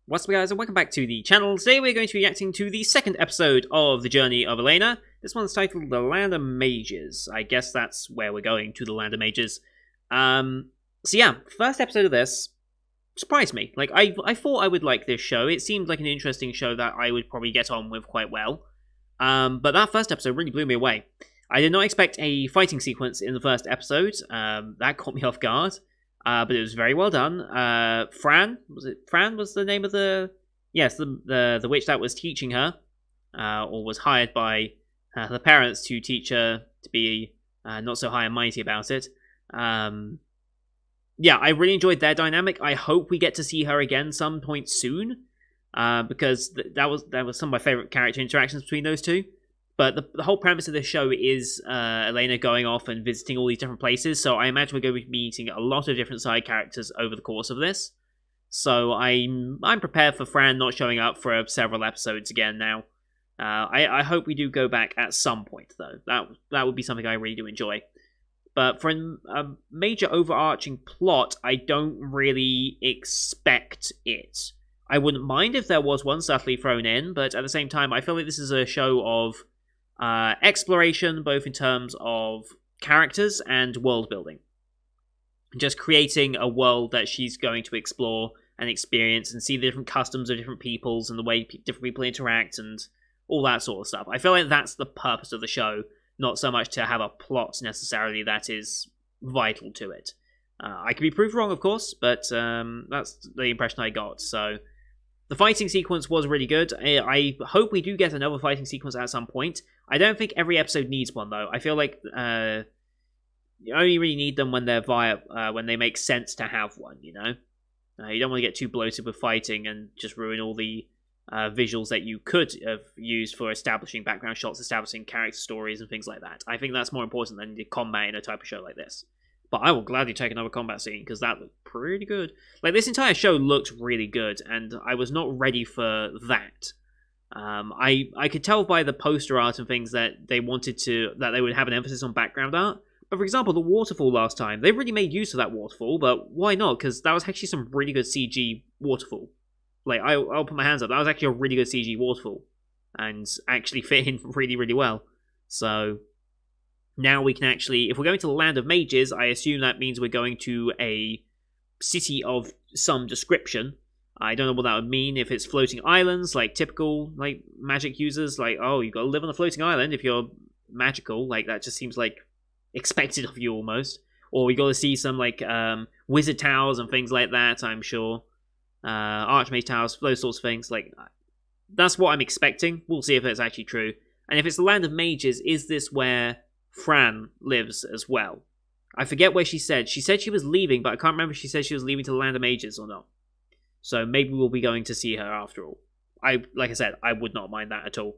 What's up, guys, and welcome back to the channel. Today we're going to be reacting to the second episode of The Journey of Elaina. This one's titled The Land of Mages. I guess that's where we're going, to the Land of Mages. So yeah, first episode of this surprised me. Like, I thought I would like this show. It seemed like an interesting show that I would probably get on with quite well. But that first episode really blew me away. I did not expect a fighting sequence in the first episode. That caught me off guard. But it was very well done. Fran was the name of the... Yes, the witch that was teaching her, or was hired by the parents to teach her to be not so high and mighty about it. Yeah, I really enjoyed their dynamic. I hope we get to see her again some point soon, because that was some of my favourite character interactions between those two. But the whole premise of this show is Elaina going off and visiting all these different places, so I imagine we're going to be meeting a lot of different side characters over the course of this. So I'm prepared for Fran not showing up for several episodes again now. I hope we do go back at some point, though. That would be something I really do enjoy. But for a major overarching plot, I don't really expect it. I wouldn't mind if there was one subtly thrown in, but at the same time, I feel like this is a show of exploration, both in terms of characters and world building. Just creating a world that she's going to explore and experience and see the different customs of different peoples and the way different people interact and all that sort of stuff. I feel like that's the purpose of the show, not so much to have a plot necessarily that is vital to it. I could be proved wrong, of course, but that's the impression I got. So the fighting sequence was really good. I hope we do get another fighting sequence at some point. I don't think every episode needs one, though. I feel like you only really need them when they're when they make sense to have one, you know? You don't want to get too bloated with fighting and just ruin all the visuals that you could have used for establishing background shots, establishing character stories, and things like that. I think that's more important than the combat in a type of show like this. But I will gladly take another combat scene, because that looked pretty good. Like, this entire show looked really good, and I was not ready for that. I could tell by the poster art and things that they would have an emphasis on background art. But for example, the waterfall last time, they really made use of that waterfall, but why not? Because that was actually some really good CG waterfall. Like, I'll put my hands up, that was actually a really good CG waterfall. And actually fit in really, really well. So now we can actually, if we're going to the Land of Mages, I assume that means we're going to a city of some description. I don't know what that would mean, if it's floating islands, like typical like magic users, like, oh, you've got to live on a floating island if you're magical, like that just seems like expected of you almost. Or we got to see some like wizard towers and things like that, I'm sure. Archmage towers, those sorts of things. Like, that's what I'm expecting. We'll see if it's actually true. And if it's the Land of Mages, is this where Fran lives as well? I forget where she said. She said she was leaving, but I can't remember if she said she was leaving to the Land of Mages or not. So maybe we'll be going to see her after all. Like I said, I would not mind that at all.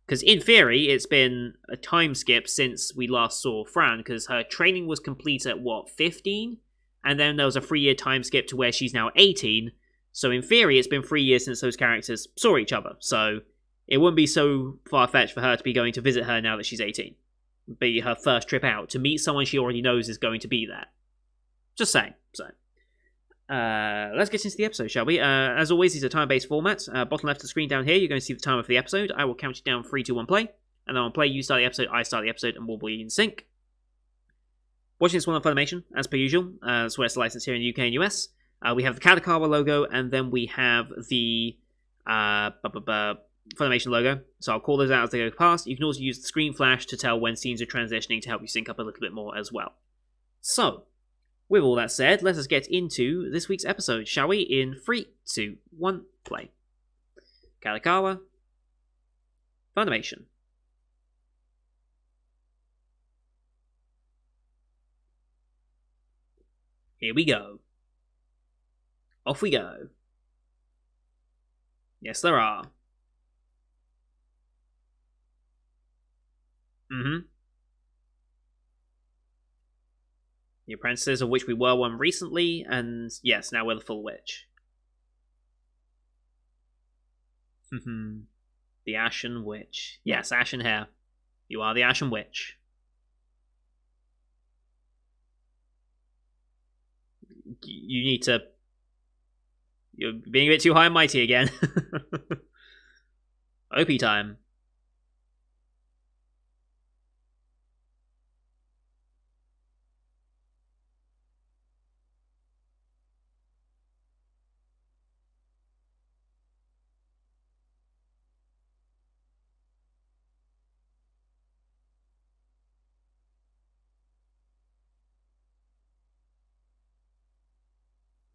Because in theory, it's been a time skip since we last saw Fran, because her training was complete at, 15? And then there was a 3-year time skip to where she's now 18. So in theory, it's been 3 years since those characters saw each other. So it wouldn't be so far-fetched for her to be going to visit her now that she's 18. It'd be her first trip out, to meet someone she already knows is going to be there. Just saying. So let's get into the episode, shall we? As always, these are time-based formats. Bottom left of the screen down here, you're going to see the timer for the episode. I will count you down 3, 2, 1, play. And then on play, you start the episode, I start the episode, and we'll be in sync. Watching this one on Funimation, as per usual. That's where it's licensed here in the UK and US. We have the Kadokawa logo, and then we have the Funimation logo. So I'll call those out as they go past. You can also use the screen flash to tell when scenes are transitioning to help you sync up a little bit more as well. So, with all that said, let us get into this week's episode, shall we? In 3, 2, 1, play. Kadokawa, Funimation. Here we go. Off we go. Yes, there are. The apprentices, of which we were one recently, and yes, now we're the full witch. The Ashen Witch. Yes, ashen hair. You are the Ashen Witch. You need to You're being a bit too high and mighty again. OP time.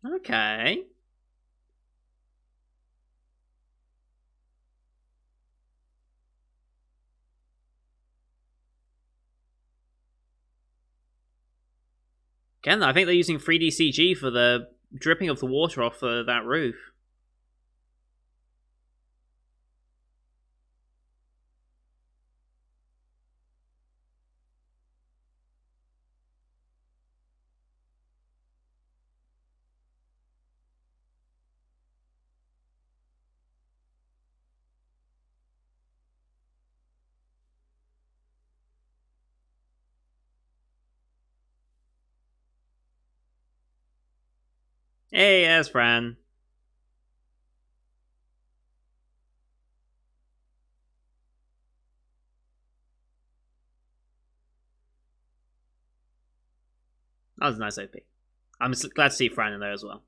Okay. Again, I think they're using 3D CG for the dripping of the water off that roof. Hey, yes, Fran. That was a nice OP. I'm glad to see Fran in there as well.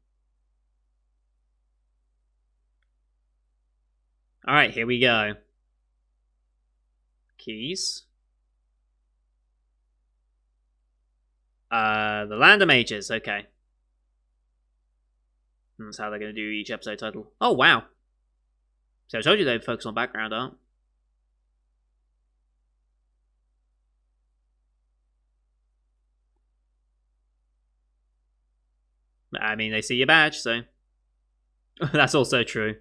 Alright, here we go. Keys. The Land of Mages, okay. That's how they're going to do each episode title. Oh, wow. So I told you they'd focus on background art. I mean, they see your badge, so... That's also true.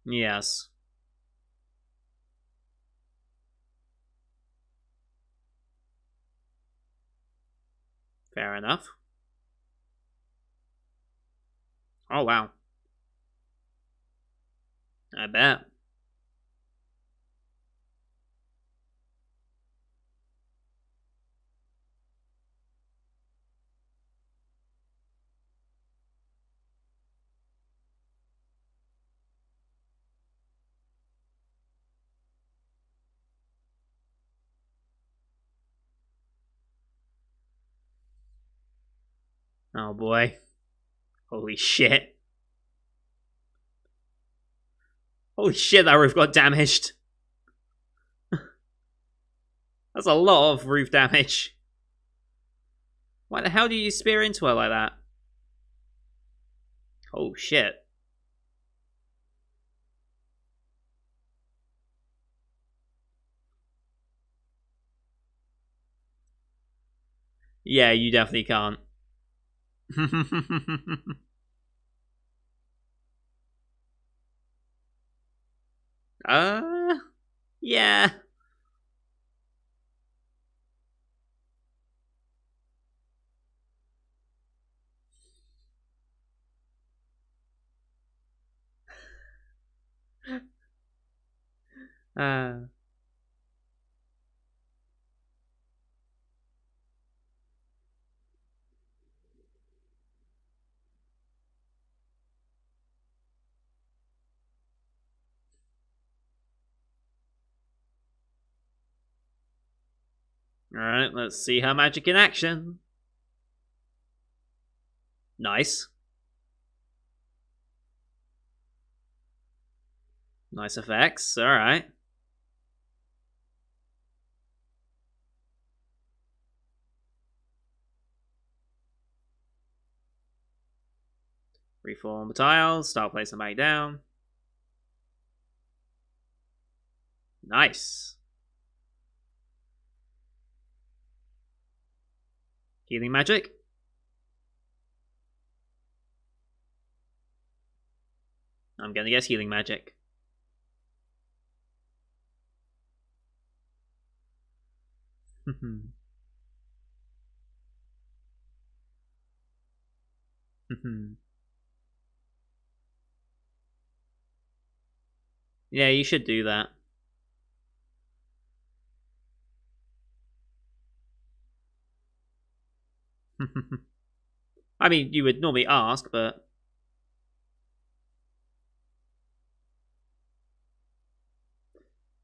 Yes. Fair enough. Oh, wow. I bet. Oh, boy. Holy shit. Holy shit, that roof got damaged. That's a lot of roof damage. Why the hell do you spear into her like that? Oh, shit. Yeah, you definitely can't. Yeah. Uh, Alright, let's see her magic in action. Nice. Nice effects, alright. Reform the tiles, start placing them back down. Nice. Healing magic. I'm gonna guess healing magic. Yeah, you should do that. I mean, you would normally ask, but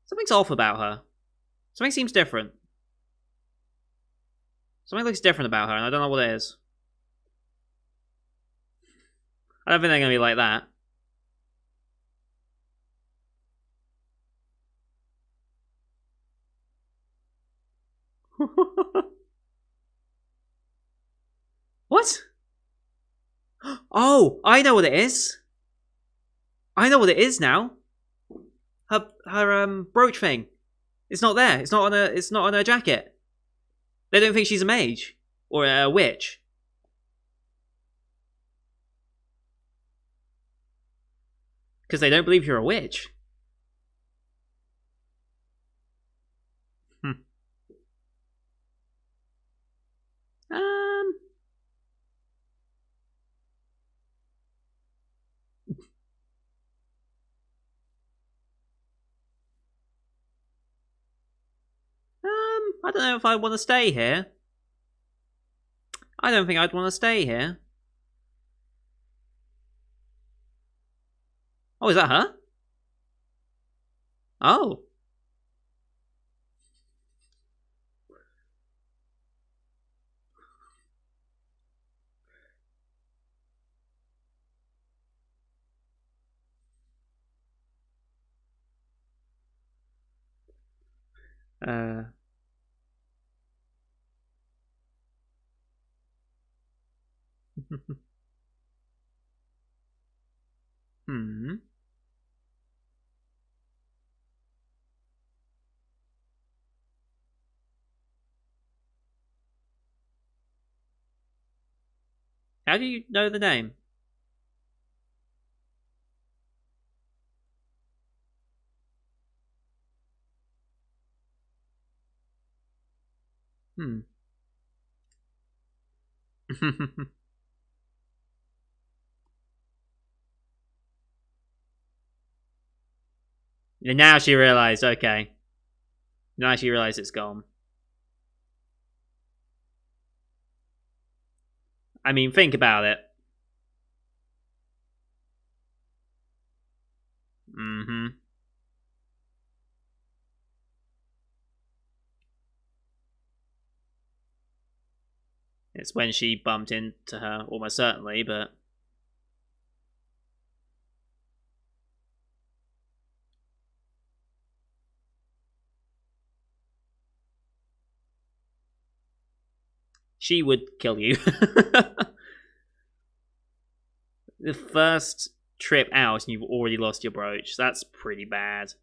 something's off about her. Something seems different. Something looks different about her, and I don't know what it is. I don't think they're gonna be like that. What? Oh, I know what it is. I know what it is now. Her brooch thing. It's not there. It's not on her. It's not on her jacket. They don't think she's a mage or a witch because they don't believe you're a witch. Hmm. Um. I don't know if I want to stay here. I don't think I'd want to stay here. Oh, is that her? Oh. Uh. Hmm. How do you know the name? Hmm. And now she realised. Okay. Now she realised it's gone. I mean, think about it. Mm-hmm. It's when she bumped into her, almost certainly, but she would kill you. The first trip out and you've already lost your brooch. That's pretty bad.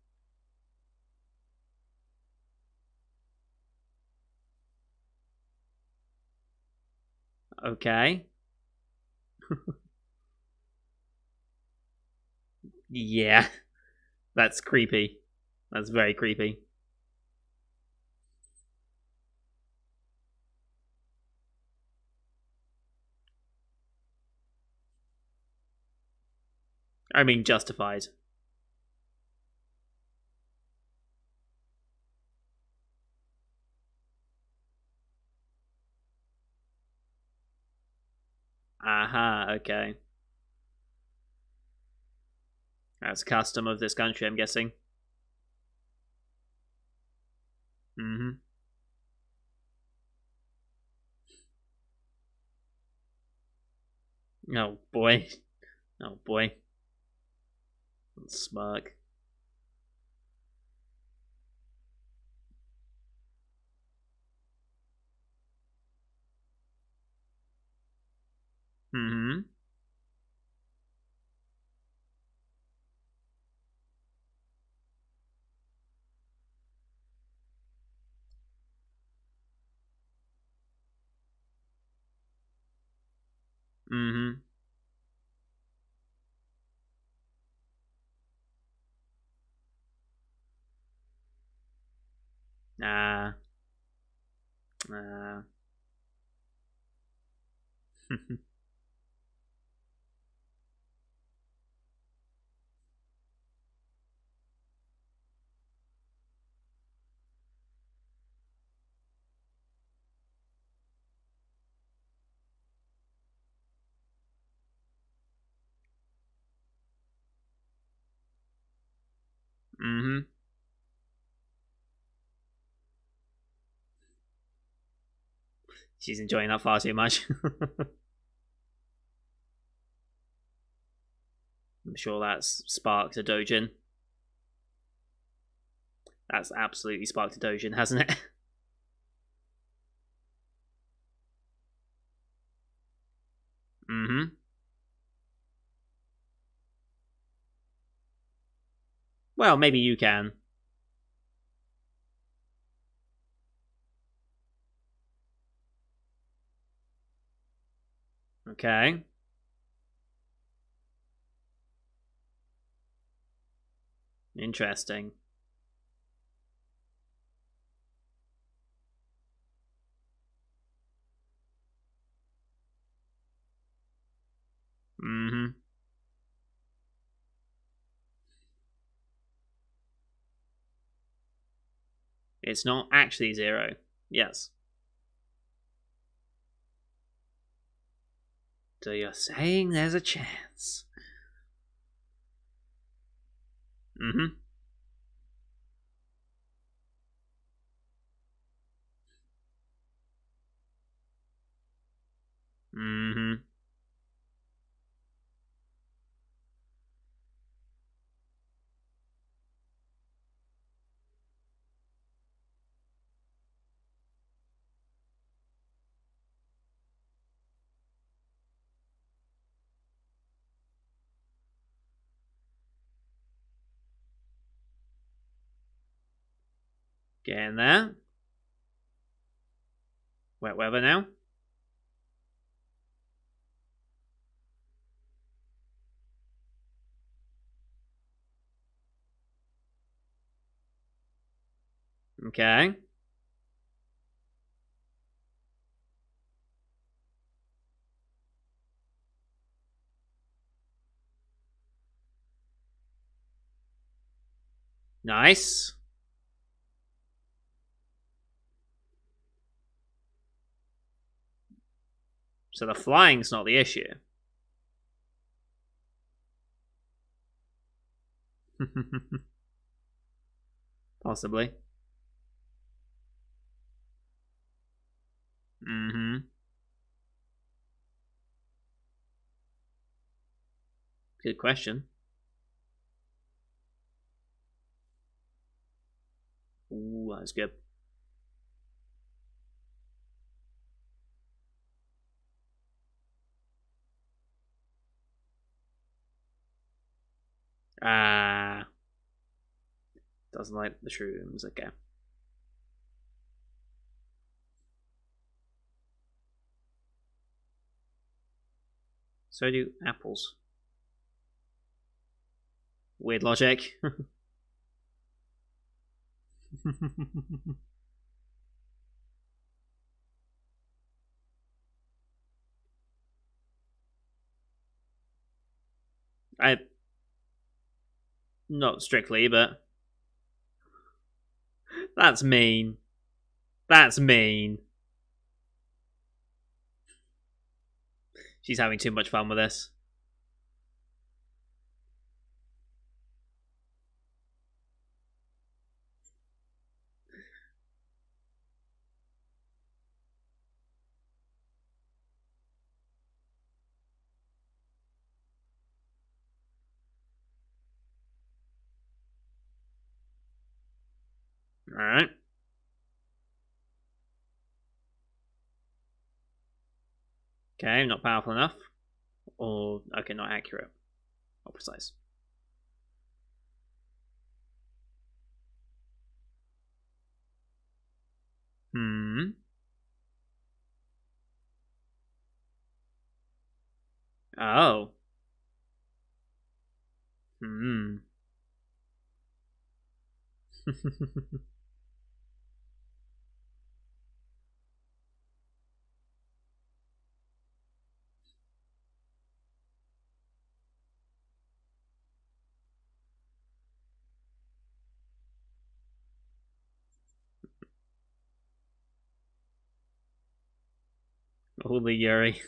Okay. Yeah, that's creepy. That's very creepy. I mean, justified. Aha, okay. That's custom of this country, I'm guessing. Mm hmm. Oh boy. Oh boy. Smirk. Mm hmm. Mm hmm. Ah. Ah. She's enjoying that far too much. I'm sure that's sparked a dojin. That's absolutely sparked a dojin, hasn't it? Mm-hmm. Well, maybe you can. Okay. Interesting. Mm-hmm. It's not actually 0. Yes. So you're saying there's a chance. Mm-hmm. Mm-hmm. Getting there. Wet weather now. Okay. Nice. So the flying's not the issue. Possibly. Mm-hmm. Good question. Ooh, that's good. Ah, doesn't like the shrooms. Okay. So do apples. Weird logic. I not strictly, but that's mean. That's mean. She's having too much fun with this. All right. Okay, not powerful enough. Or okay, not accurate. Not precise. Hmm. Oh. Hmm. Holy Yuri.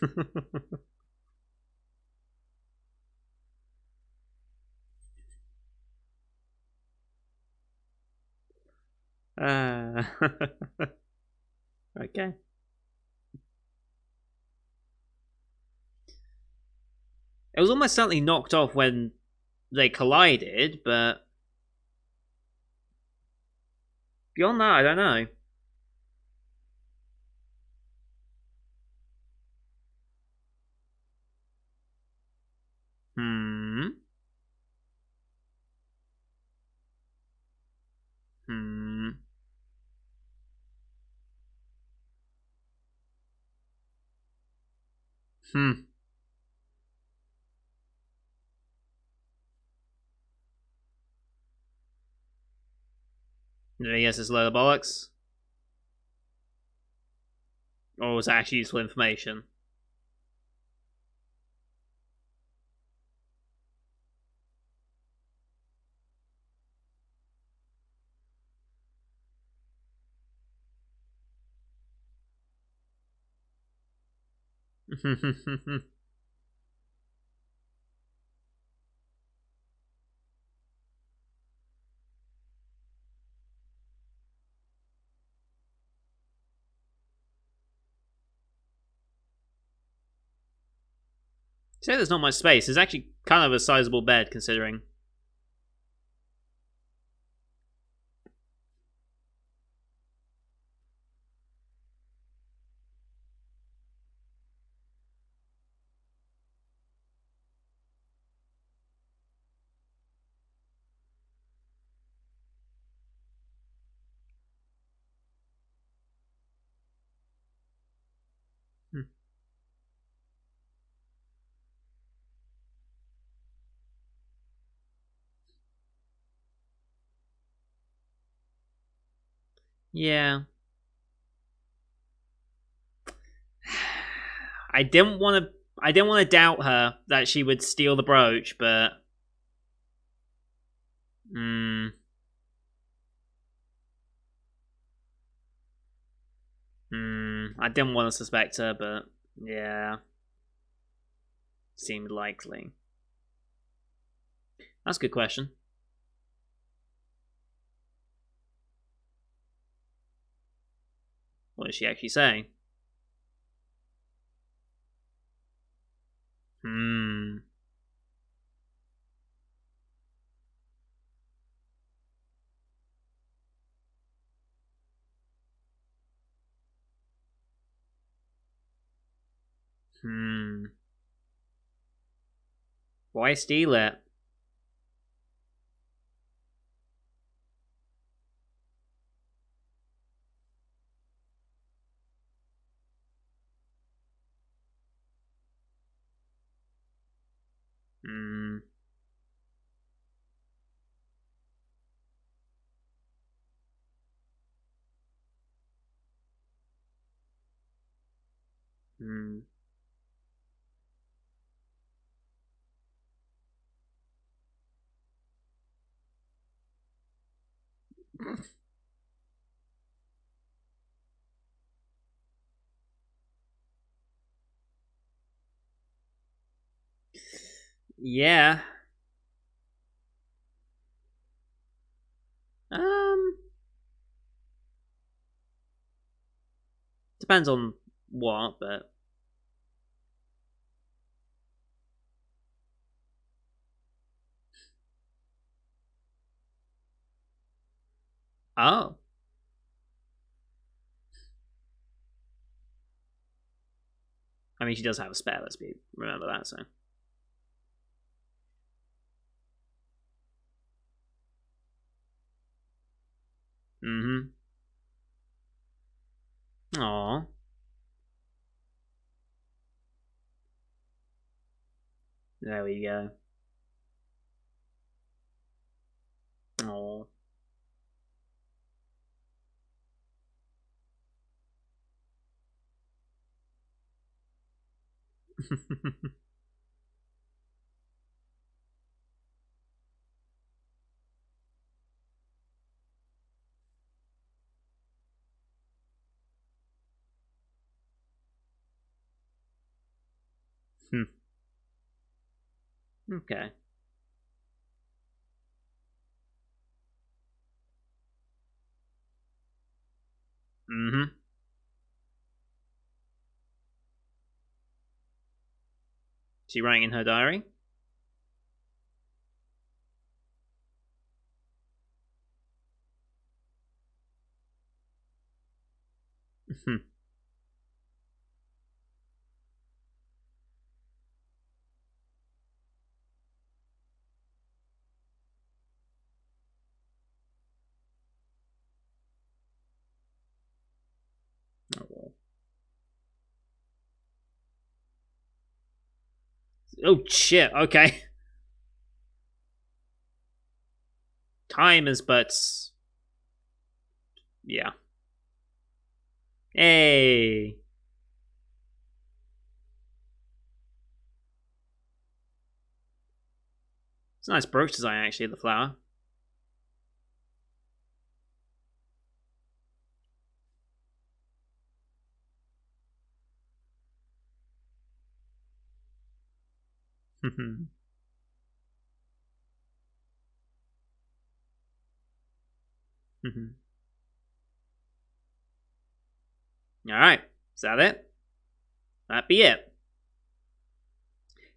uh, okay. It was almost certainly knocked off when they collided, but beyond that, I don't know. Hmm. Hmm. Hmm. Yes, it's a load of bollocks. Or was it actually useful information? Say there's not much space. It's actually kind of a sizable bed, considering. Hmm. Yeah. I didn't want to. I didn't want to doubt her that she would steal the brooch, but mm, I didn't want to suspect her, but yeah, seemed likely. That's a good question. What is she actually saying? Hmm. Hmm. Why steal it? Hmm. Hmm. Yeah. Um. Depends on what, but oh, I mean, she does have a spare. Let's be remember that. So. Mm-hmm. Aw. There we go. Aw. Okay. Mm-hmm. She writing in her diary. Oh shit, okay. Time is but... Yeah. Hey! It's a nice brooch design, actually, of the flower. Alright, is that it? That be it.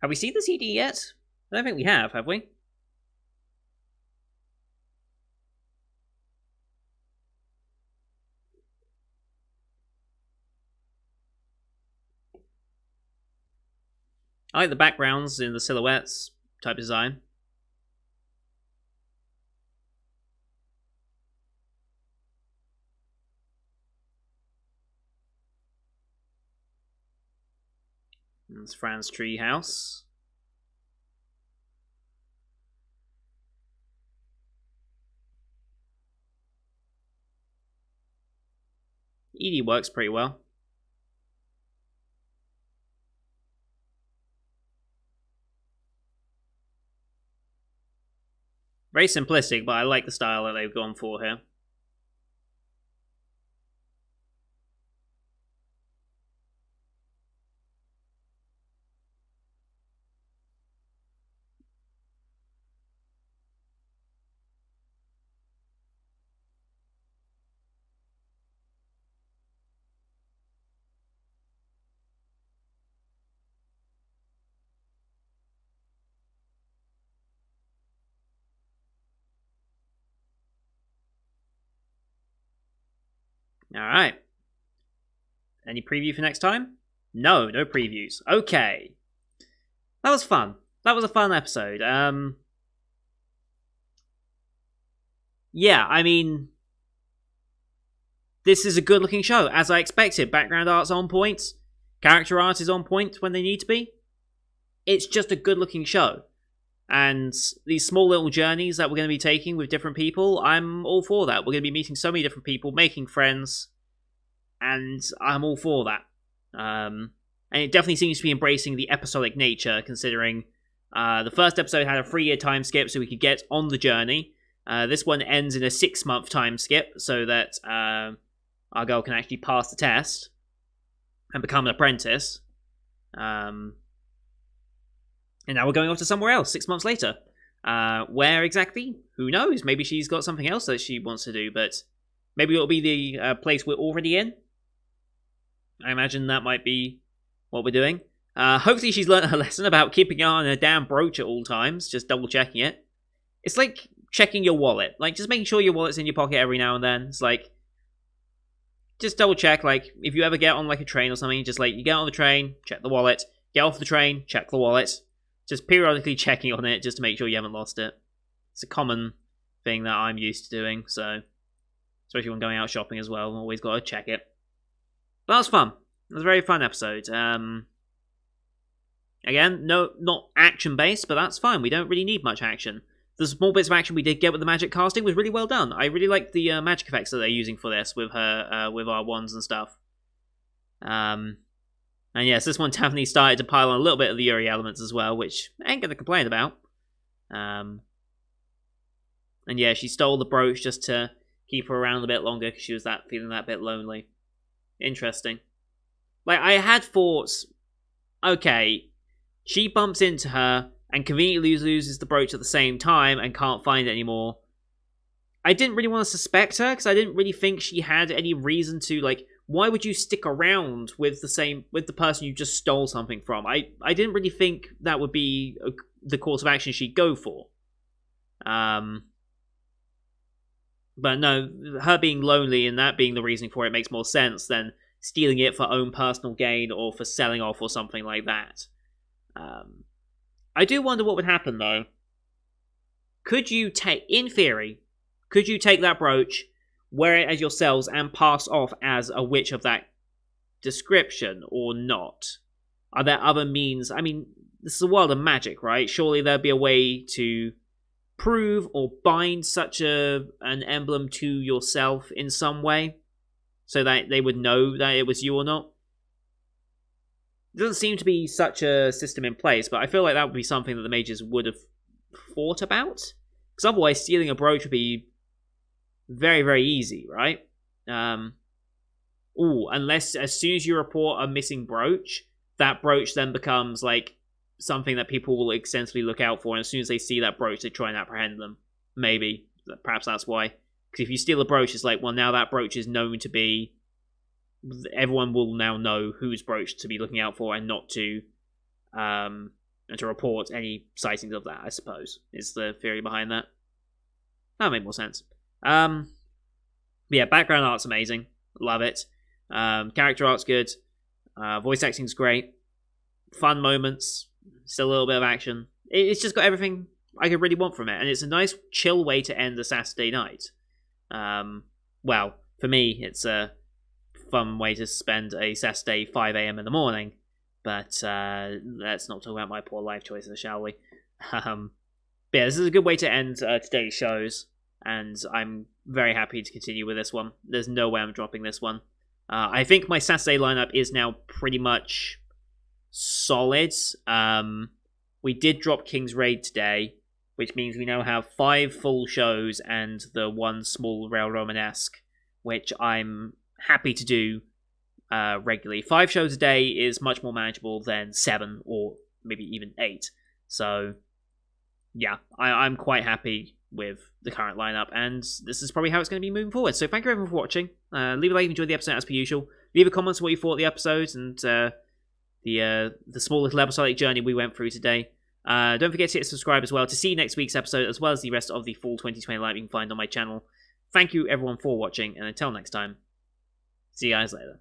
Have we seen the CD yet? I don't think we have we? I like the backgrounds in the silhouettes type design. That's Fran's treehouse. Edie works pretty well. Very simplistic, but I like the style that they've gone for here. Alright. Any preview for next time? No previews. Okay. That was fun. That was a fun episode. Yeah, I mean, this is a good looking show, as I expected. Background art's on point. Character art is on point when they need to be. It's just a good looking show. And these small little journeys that we're going to be taking with different people, I'm all for that. We're going to be meeting so many different people, making friends, and I'm all for that. And it definitely seems to be embracing the episodic nature, considering the first episode had a 3-year time skip so we could get on the journey. This one ends in a 6-month time skip so that our girl can actually pass the test and become an apprentice. And now we're going off to somewhere else 6 months later. Where exactly? Who knows? Maybe she's got something else that she wants to do, but maybe it'll be the place we're already in. I imagine that might be what we're doing. Hopefully she's learned her lesson about keeping an eye on her damn brooch at all times, just double checking it. It's like checking your wallet. Like, just making sure your wallet's in your pocket every now and then. It's like, just double check, like, if you ever get on, like, a train or something, just, like, you get on the train, check the wallet. Get off the train, check the wallet. Just periodically checking on it just to make sure you haven't lost it. It's a common thing that I'm used to doing, so... Especially when going out shopping as well, always got to check it. But that was fun. It was a very fun episode. Again, not action-based, but that's fine. We don't really need much action. The small bits of action we did get with the magic casting was really well done. I really like the magic effects that they're using for this with her, with our wands and stuff. And yes, this one definitely started to pile on a little bit of the Yuri elements as well, which I ain't gonna complain about. And yeah, she stole the brooch just to keep her around a bit longer because she was feeling that bit lonely. Interesting. Like, I had thoughts, okay, she bumps into her and conveniently loses the brooch at the same time and can't find it anymore. I didn't really want to suspect her because I didn't really think she had any reason to, like, why would you stick around with the person you just stole something from? I didn't really think that would be the course of action she'd go for. But no, her being lonely and that being the reason for it makes more sense than stealing it for own personal gain or for selling off or something like that. I do wonder what would happen though. In theory, could you take that brooch, wear it as yourselves, and pass off as a witch of that description or not? Are there other means? I mean, this is a world of magic, right? Surely there'd be a way to prove or bind such an emblem to yourself in some way so that they would know that it was you or not. There doesn't seem to be such a system in place, but I feel like that would be something that the mages would have thought about, because otherwise stealing a brooch would be very, very easy, right? Unless as soon as you report a missing brooch, that brooch then becomes like something that people will extensively look out for, and as soon as they see that brooch, they try and apprehend them. Maybe. Perhaps that's why. Because if you steal a brooch, it's like, well, now that brooch is known to be... Everyone will now know whose brooch to be looking out for and not to... and to report any sightings of that, I suppose, is the theory behind that. That'll make more sense. Yeah, background art's amazing. Love it. Character art's good. Voice acting's great. Fun moments. Still a little bit of action. It's just got everything I could really want from it, and it's a nice, chill way to end a Saturday night. Well, for me, it's a fun way to spend a Saturday 5 a.m. in the morning, but let's not talk about my poor life choices, shall we? But yeah, this is a good way to end today's shows, and I'm very happy to continue with this one. There's no way I'm dropping this one. I think my Saturday lineup is now pretty much solid. We did drop King's Raid today, which means we now have 5 full shows and the 1 small Rail Romanesque, which I'm happy to do regularly. 5 shows a day is much more manageable than 7 or maybe even 8. So, yeah, I'm quite happy with the current lineup, and this is probably how it's going to be moving forward. So thank you everyone for watching. Leave a like if you enjoyed the episode as per usual. Leave a comment on what you thought of the episodes and the small little episodic journey we went through today. Don't forget to hit subscribe as well to see next week's episode, as well as the rest of the full 2020 lineup you can find on my channel. Thank you everyone for watching, and until next time, see you guys later.